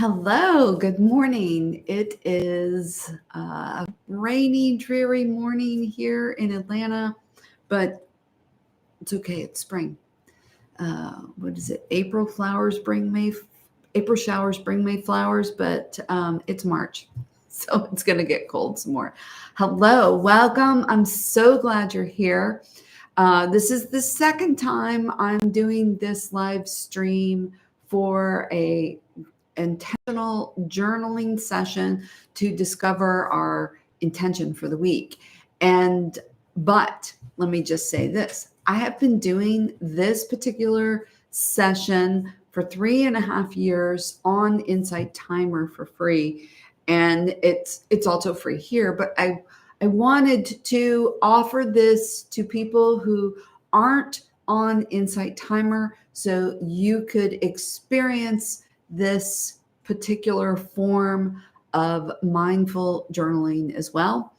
Hello, good morning. It is a rainy, dreary morning here in Atlanta, but it's okay. It's spring. What is it? April showers bring May flowers, but it's March, so it's going to get cold some more. Hello, welcome. I'm so glad you're here. This is the second time I'm doing this live stream for a intentional journaling session to discover our intention for the week. But let me just say this. I have been doing this particular session for 3.5 years on Insight Timer for free. And it's also free here, but I wanted to offer this to people who aren't on Insight Timer so you could experience this particular form of mindful journaling as well.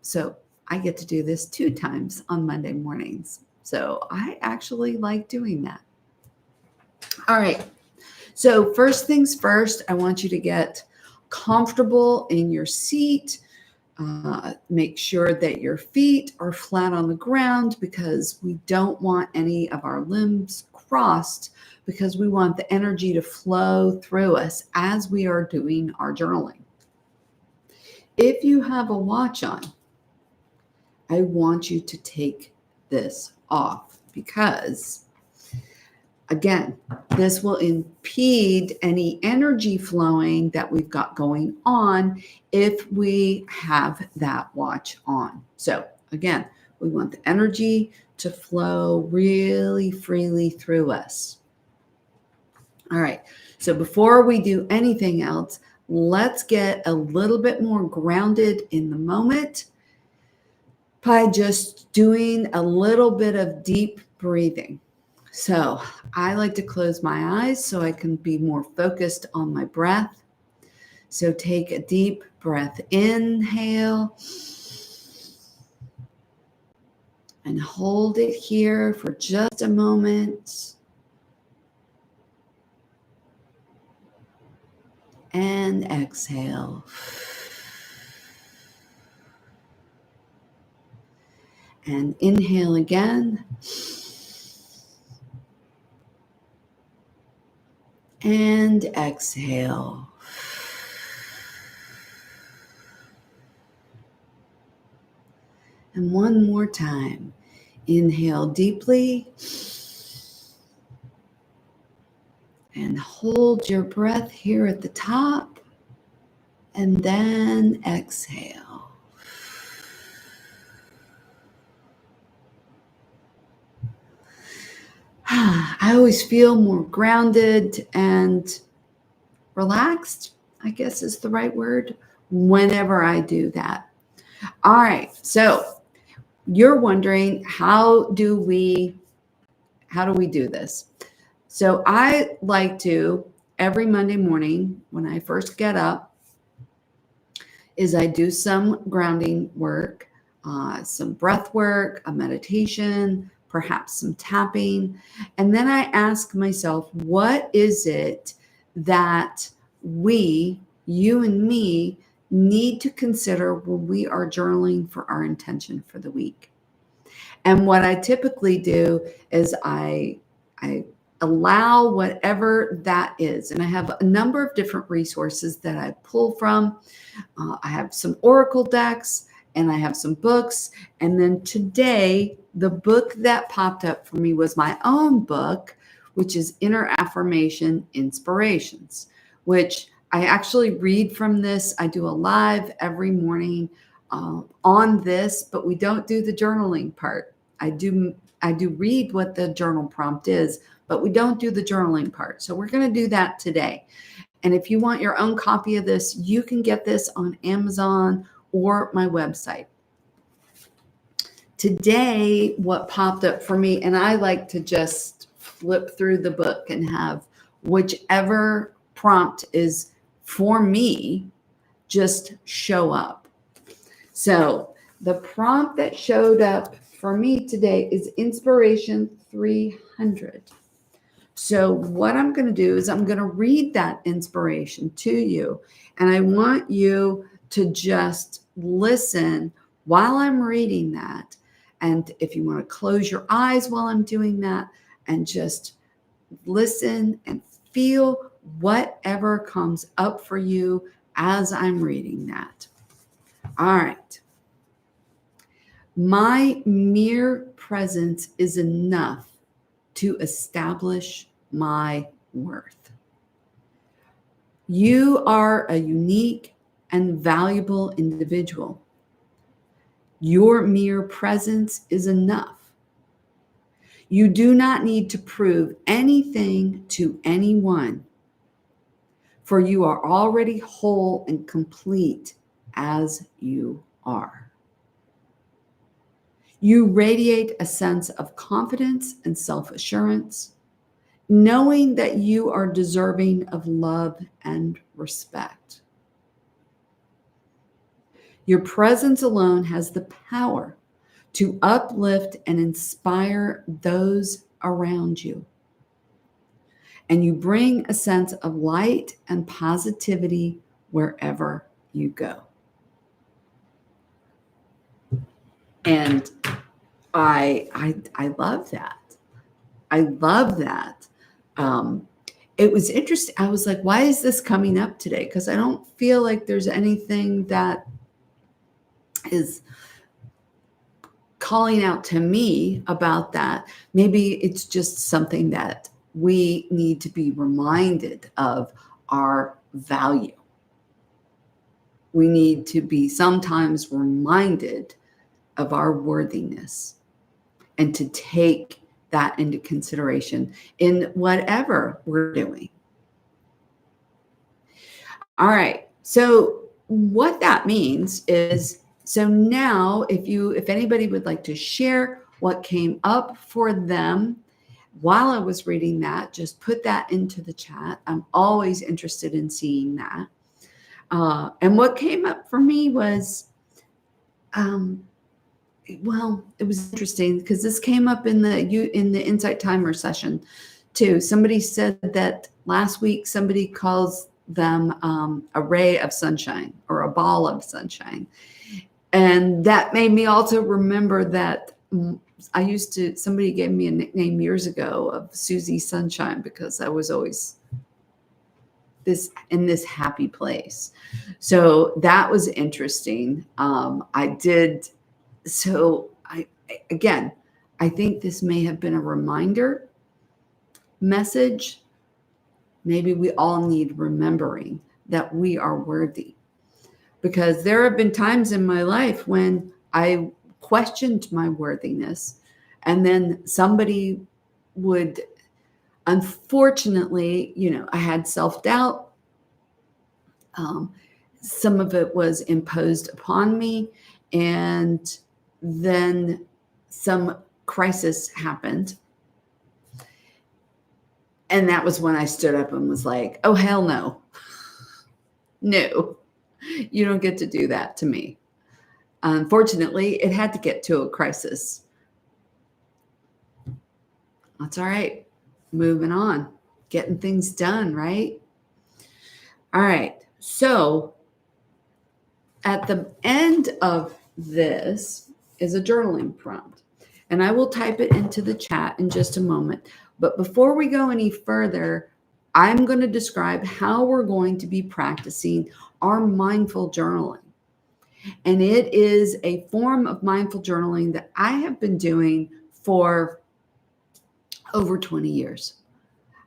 So I get to do this 2 times on Monday mornings. So I actually like doing that. All right. So first things first, I want you to get comfortable in your seat. Make sure that your feet are flat on the ground because we don't want any of our limbs crossed because we want the energy to flow through us as we are doing our journaling. If you have a watch on, I want you to take this off because, again, this will impede any energy flowing that we've got going on if we have that watch on. So again, we want the energy to flow really freely through us. All right, so before we do anything else, let's get a little bit more grounded in the moment by just doing a little bit of deep breathing. So I like to close my eyes so I can be more focused on my breath. So take a deep breath, inhale, and hold it here for just a moment. And exhale. And inhale again. And exhale. And one more time. Inhale deeply. And hold your breath here at the top. And then exhale. I always feel more grounded and relaxed, I guess is the right word, whenever I do that. All right, so you're wondering, how do we do this? So I like to, every Monday morning when I first get up, is I do some grounding work, some breath work, a meditation, perhaps some tapping. And then I ask myself, what is it that we, you and me, need to consider when we are journaling for our intention for the week? And what I typically do is I allow whatever that is. And I have a number of different resources that I pull from. I have some oracle decks and I have some books. And then today, the book that popped up for me was my own book, which is Inner Affirmation Inspirations, which I actually read from this. I do a live every morning on this, but we don't do the journaling part. I do read what the journal prompt is, but we don't do the journaling part. So we're going to do that today. And if you want your own copy of this, you can get this on Amazon or my website. Today, what popped up for me, and I like to just flip through the book and have whichever prompt is for me just show up. So the prompt that showed up for me today is Inspiration 300. So what I'm going to do is I'm going to read that inspiration to you. And I want you to just listen while I'm reading that. And if you want to close your eyes while I'm doing that and just listen and feel whatever comes up for you as I'm reading that. All right. My mere presence is enough to establish my worth. You are a unique and valuable individual. Your mere presence is enough. You do not need to prove anything to anyone, for you are already whole and complete as you are. You radiate a sense of confidence and self-assurance, knowing that you are deserving of love and respect. Your presence alone has the power to uplift and inspire those around you. And you bring a sense of light and positivity wherever you go. And I love that. I love that. It was interesting. I was like, why is this coming up today? Because I don't feel like there's anything that is calling out to me about that. Maybe it's just something that we need to be reminded of our value. We need to be sometimes reminded of our worthiness and to take that into consideration in whatever we're doing. All right. So what that means is, so now if anybody would like to share what came up for them while I was reading that, just put that into the chat. I'm always interested in seeing that. And what came up for me was, well, it was interesting because this came up in the Insight Timer session too. Somebody said that last week somebody calls them a ray of sunshine or a ball of sunshine. And that made me also remember that somebody gave me a nickname years ago of Susie Sunshine because I was always in this happy place. So that was interesting. Again, I think this may have been a reminder message. Maybe we all need remembering that we are worthy, because there have been times in my life when I questioned my worthiness, and then somebody would, unfortunately, I had self-doubt. Some of it was imposed upon me, and then some crisis happened. And that was when I stood up and was like, oh, hell no. No, you don't get to do that to me. Unfortunately, it had to get to a crisis. That's all right. Moving on, getting things done, right? All right. So at the end of this is a journaling prompt, and I will type it into the chat in just a moment. But before we go any further, I'm going to describe how we're going to be practicing our mindful journaling. And it is a form of mindful journaling that I have been doing for over 20 years.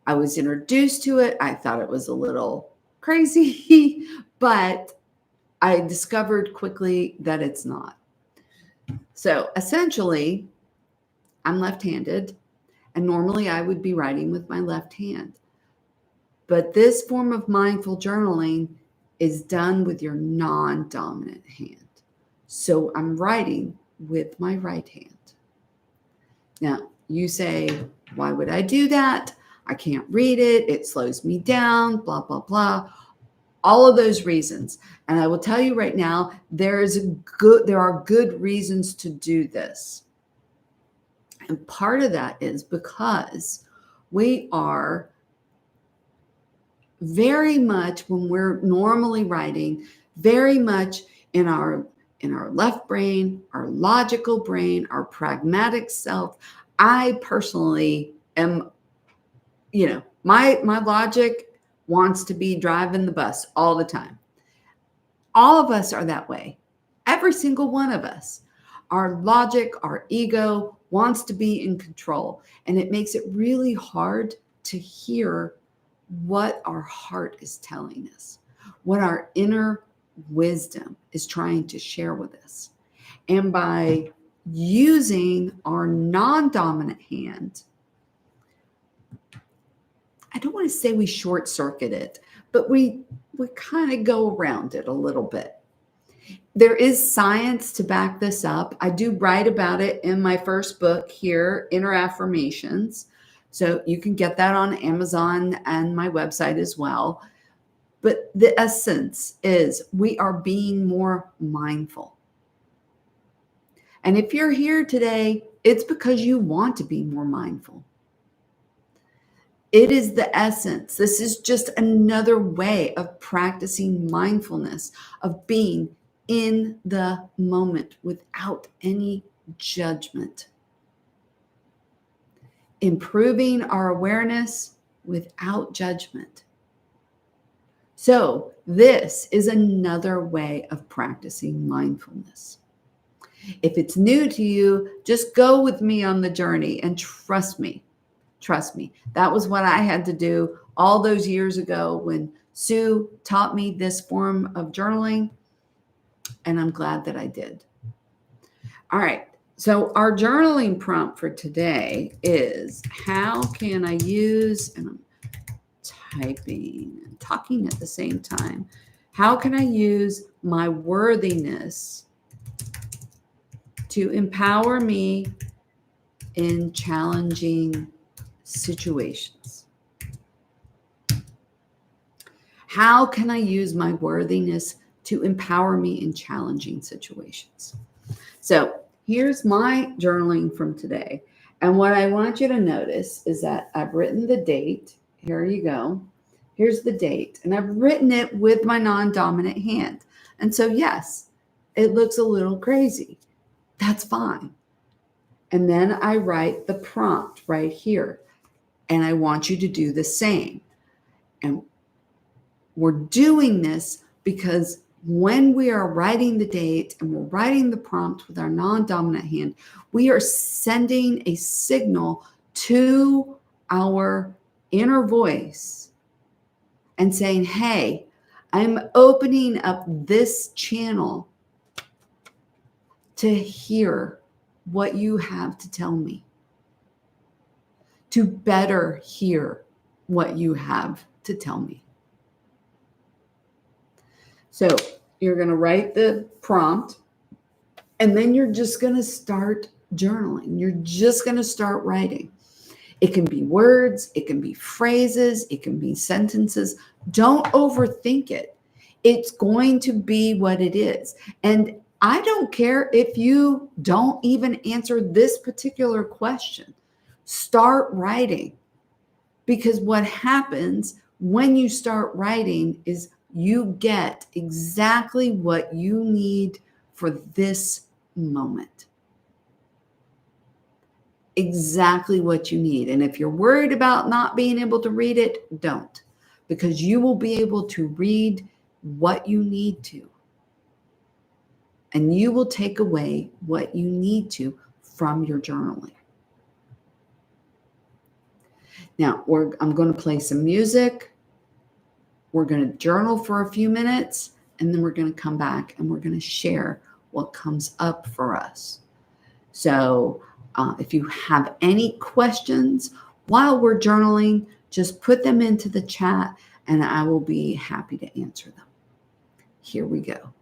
I was introduced to it. I thought it was a little crazy, but I discovered quickly that it's not. So essentially, I'm left-handed, and normally I would be writing with my left hand. But this form of mindful journaling is done with your non-dominant hand. So I'm writing with my right hand. Now, you say, why would I do that? I can't read it. It slows me down, blah, blah, blah. All of those reasons. And I will tell you right now, there are good reasons to do this. And part of that is because We are very much, when we're normally writing, very much in our left brain, our logical brain, our pragmatic self. I personally am, my logic wants to be driving the bus all the time. All of us are that way. Every single one of us. Our logic, our ego wants to be in control, and it makes it really hard to hear what our heart is telling us, what our inner wisdom is trying to share with us. And by using our non-dominant hand, I don't want to say we short circuit it, but we kind of go around it a little bit. There is science to back this up. I do write about it in my first book here, Inner Affirmations. So you can get that on Amazon and my website as well. But the essence is we are being more mindful. And if you're here today, it's because you want to be more mindful. It is the essence. This is just another way of practicing mindfulness, of being in the moment without any judgment. Improving our awareness without judgment. So this is another way of practicing mindfulness. If it's new to you, just go with me on the journey and trust me. Trust me. That was what I had to do all those years ago when Sue taught me this form of journaling, and I'm glad that I did. All right. So our journaling prompt for today is, how can I use, and I'm typing and talking at the same time, how can I use my worthiness to empower me in challenging situations? How can I use my worthiness to empower me in challenging situations? So here's my journaling from today. And what I want you to notice is that I've written the date. Here you go. Here's the date. And I've written it with my non-dominant hand. And so, yes, it looks a little crazy. That's fine. And then I write the prompt right here. And I want you to do the same. And we're doing this because when we are writing the date and we're writing the prompt with our non-dominant hand, we are sending a signal to our inner voice and saying, hey, I'm opening up this channel to hear what you have to tell me, to better hear what you have to tell me. So you're going to write the prompt, and then you're just going to start journaling. You're just going to start writing. It can be words, it can be phrases, it can be sentences. Don't overthink it. It's going to be what it is. And I don't care if you don't even answer this particular question. Start writing. Because what happens when you start writing is you get exactly what you need for this moment. Exactly what you need. And if you're worried about not being able to read it, don't, because you will be able to read what you need to. And you will take away what you need to from your journaling. Now, I'm going to play some music. We're going to journal for a few minutes, and then we're going to come back and we're going to share what comes up for us. So if you have any questions while we're journaling, just put them into the chat and I will be happy to answer them. Here we go.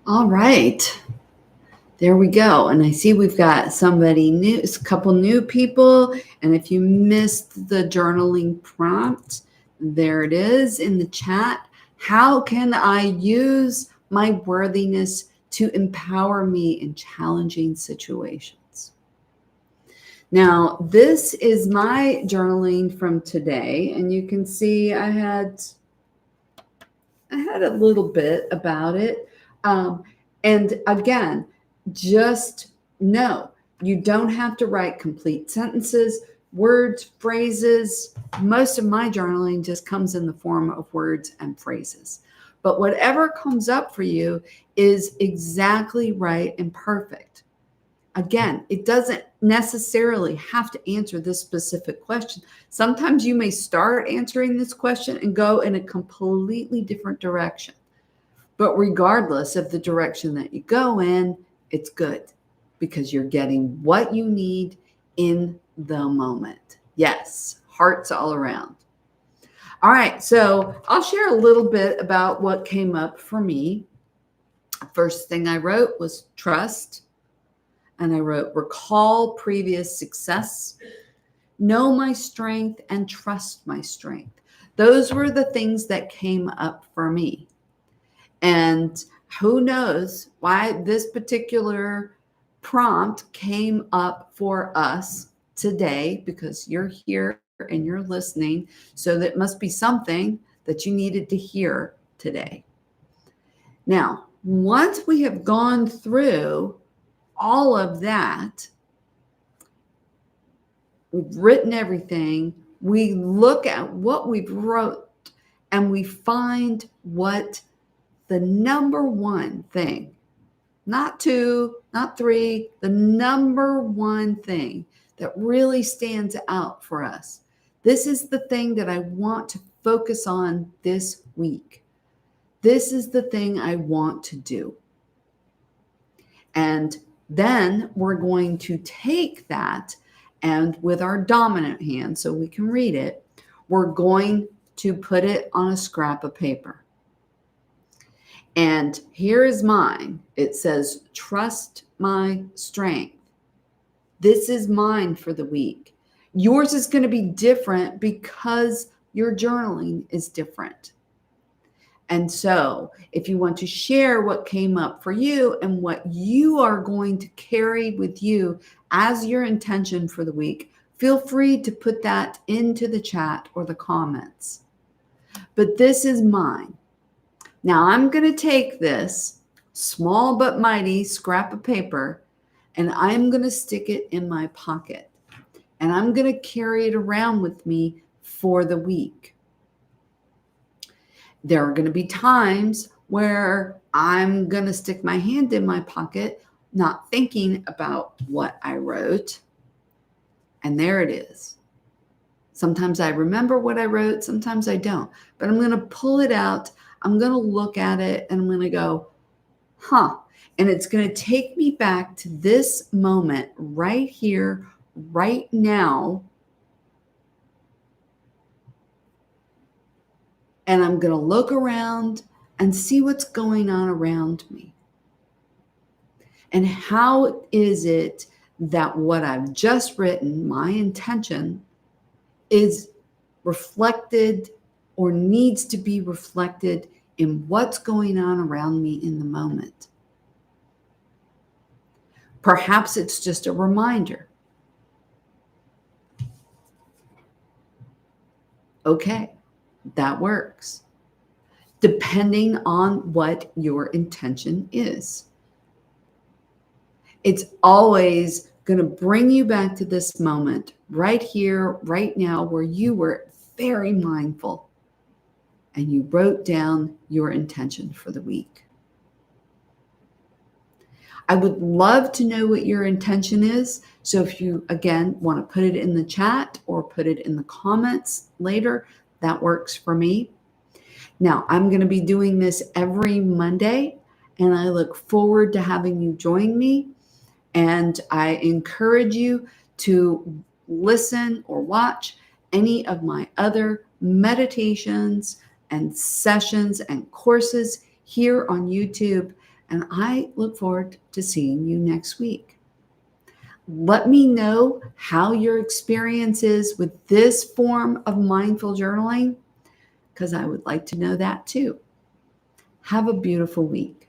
All right. There we go. And I see we've got somebody new, a couple new people. And if you missed the journaling prompt, there it is in the chat. How can I use my worthiness to empower me in challenging situations? Now, this is my journaling from today. And you can see I had a little bit about it. And again, just know you don't have to write complete sentences, words, phrases. Most of my journaling just comes in the form of words and phrases. But whatever comes up for you is exactly right and perfect. Again, it doesn't necessarily have to answer this specific question. Sometimes you may start answering this question and go in a completely different direction. But regardless of the direction that you go in, it's good because you're getting what you need in the moment. Yes, hearts all around. All right, so I'll share a little bit about what came up for me. First thing I wrote was trust. And I wrote, recall previous success, know my strength, and trust my strength. Those were the things that came up for me. And who knows why this particular prompt came up for us today, because you're here and you're listening. So that must be something that you needed to hear today. Now, once we have gone through all of that, we've written everything, we look at what we've wrote and we find what the number one thing, not two, not three, the number one thing that really stands out for us. This is the thing that I want to focus on this week. This is the thing I want to do. And then we're going to take that, and with our dominant hand, so we can read it, we're going to put it on a scrap of paper. And here is mine. It says, trust my strength. This is mine for the week. Yours is going to be different because your journaling is different. And so if you want to share what came up for you and what you are going to carry with you as your intention for the week, feel free to put that into the chat or the comments. But this is mine. Now I'm going to take this small but mighty scrap of paper and I'm going to stick it in my pocket. And I'm going to carry it around with me for the week. There are going to be times where I'm going to stick my hand in my pocket, not thinking about what I wrote. And there it is. Sometimes I remember what I wrote, sometimes I don't. But I'm going to pull it out, I'm going to look at it, and I'm going to go, huh. And it's going to take me back to this moment right here, right now. And I'm going to look around and see what's going on around me. And how is it that what I've just written, my intention, is reflected or needs to be reflected in what's going on around me in the moment? Perhaps it's just a reminder. Okay, that works. Depending on what your intention is. It's always going to bring you back to this moment right here, right now, where you were very mindful and you wrote down your intention for the week. I would love to know what your intention is. So if you, again, want to put it in the chat or put it in the comments later, that works for me. Now, I'm going to be doing this every Monday, and I look forward to having you join me. And I encourage you to listen or watch any of my other meditations and sessions and courses here on YouTube. And I look forward to seeing you next week. Let me know how your experience is with this form of mindful journaling, because I would like to know that too. Have a beautiful week.